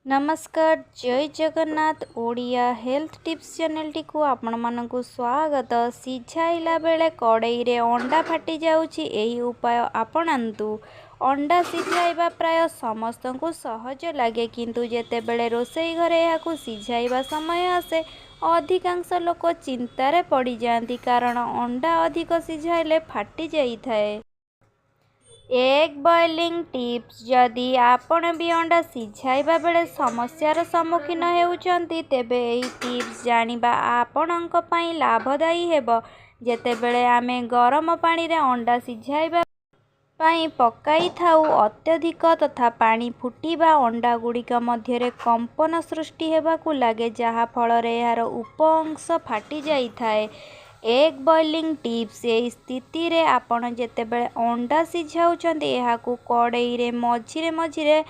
नमस्कार जय Jagannath Odia health tips channel T को आपण मानकु स्वागत। सिझाइला बेले कड़ाई रे अंडा फाटी जाउछि एही उपाय आपणांतु। अंडा सिझाइबा प्राय समस्त को सहज लगे किंतु जेते बेले रोसई घरे याकु सिझाइबा समय आसे अधिकांश लोक चिंतारे पड़ी जांती कारण अंडा अधिक सिझाइले फाटी जाई थाए। एग बॉयलिंग टिप्स जदि आपण भी अंडा सिझाइबा बेले समस्यार सम्मुखीन हेउचंती तेबे एही टिप्स जानिबा आपणक पई लाभदायी हेबो। जेतेबेले आमे गरम पानी रे अंडा सिझाइबा पई पकाई थाउ अत्यधिक तथा पानी फुटिबा अंडा गुड़िक मध्यरे कंपन सृष्टि हेबाकु लागे जहा फଳରେ यार उप अंश फाटी जाई थाए। एग बॉयलिंग टिप्स ए स्थिति रे आपण जेतेबेले अंडा सिझाउचंती एहाकु कड़ाई रे मझिरे मझिरे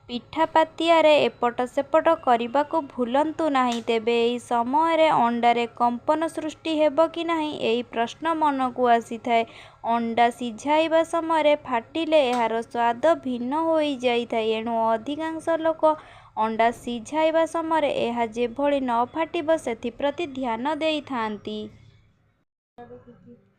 पिठा पातिया रे एपट सेपट करने को भूलंतु नहीं। तेबे एही समय रे अंडा रे कंपन सृष्टि हेबो कि नहीं एही प्रश्न मन को आसी थाए। अंडा सिझाइबा समय रे फाटिले एहार स्वाद भिन्न होई जाई थाए एणु अधिकांश लोक अंडा सिझाइबा समय रे एहा जेभଳି न फाटिबो सेथिप्रति ध्यान देई थांती।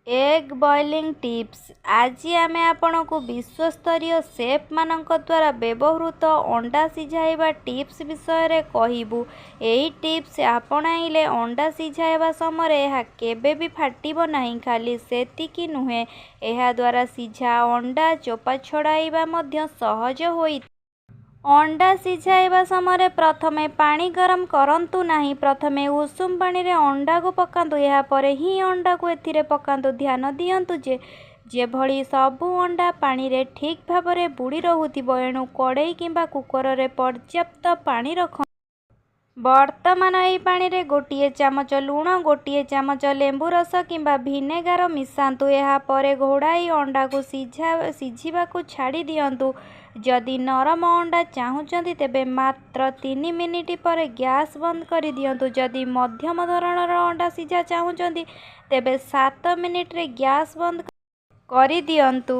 एग बॉयलिंग टिप्स आज आमे आपण को विश्वस्तरीय शेफ मानक द्वारा व्यवहृत अंडा सिझाइबा टिप्स विषय रे कहिबू। एही टिप्स आपणाइले अंडा सिझाइबा समय एहा केबे भी फाटिबो नहीं। खाली सेतिकी नुहे एहा द्वारा सिझा अंडा चोपा छड़ाइबा मध्य सहज होई। अंडा सिझाइबा समय प्रथमे पानी गरम करंतु नहीं। प्रथमे उषुम पानी रे अंडा को पकांतु या परे ही अंडा को एथिरे पकांतु। ध्यान दियंतु जे भली सबु अंडा पानी रे ठीक भाबरे बुड़ी रहुथिबो एणु कड़ाई किंबा कुकर रे पर्याप्त पानी रख। वर्तमान एही पानी रे गोटिए चामच लूण गोटिए चामच लेंबू रस किंबा भिनेगार मिसांतु। एहा परे घोड़ाई अंडा को सिझिबा को छाड़ी दियंतु। जदि नरम अंडा चाहुचंती तेबे मात्र 3 मिनिट पर गैस बंद कर दियंतु। जदि मध्यम धरणर अंडा सिझा चाहुचंती तेबे 7 मिनिट रे गैस बंद कर दियंतु।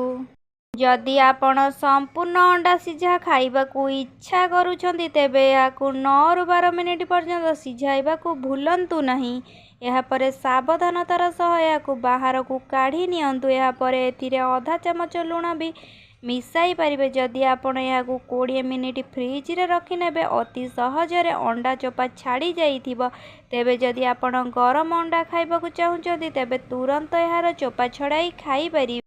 जदि आपण संपूर्ण अंडा सिझा खाइबा को इच्छा करूछंती तेबे याकु 9 रु 12 मिनिट पर्यंत सिझाइबा को भूलंतु नहीं। एहा परे सावधानतार सह याकु बाहर को काढ़ी नियंतु। एहा परे एथिरे आधा चामच लूण भी मिसाई पारिबे। जदि आपण याकु 20 मिनिट फ्रिज रे रखि नेबे अति सहज रे अंडा चोपा छाड़ी जाइथिबो। तेबे जदि आपण गरम अंडा खाइबा को चाहुचंती तेबे तुरंत एहार चोपा छड़ाई खाई पारिबे।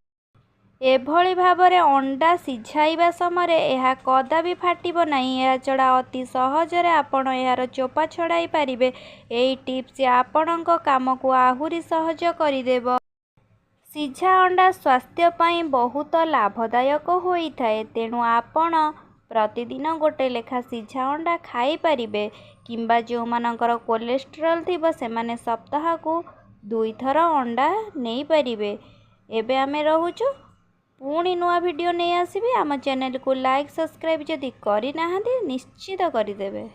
एभली भाबरे अंडा सिझाइबा समय एहा कदापि फाटिबो नहीं। एहा छड़ा अति सहज रे आपण एहार चोपा छड़ाई पारिबे। एही टिप्स आपणक काम को आहुरी सहज करिदेबो। सिझा अंडा स्वास्थ्य पई बहुत लाभदायक होई थाए तेणु आपण प्रतिदिन गोटे लेखा सिझा अंडा खाई पारिबे किंबा जो मानकर कोलेस्ट्रॉल थिबो सेमाने सप्ताह को 2 थर अंडा नेई पारिबे। एबे आमे रहुचु पुणी नुआ वीडियो नहीं आसीबे। आम चैनल को लाइक सब्सक्राइब जदि करि नाहांती निश्चित करिदेबे।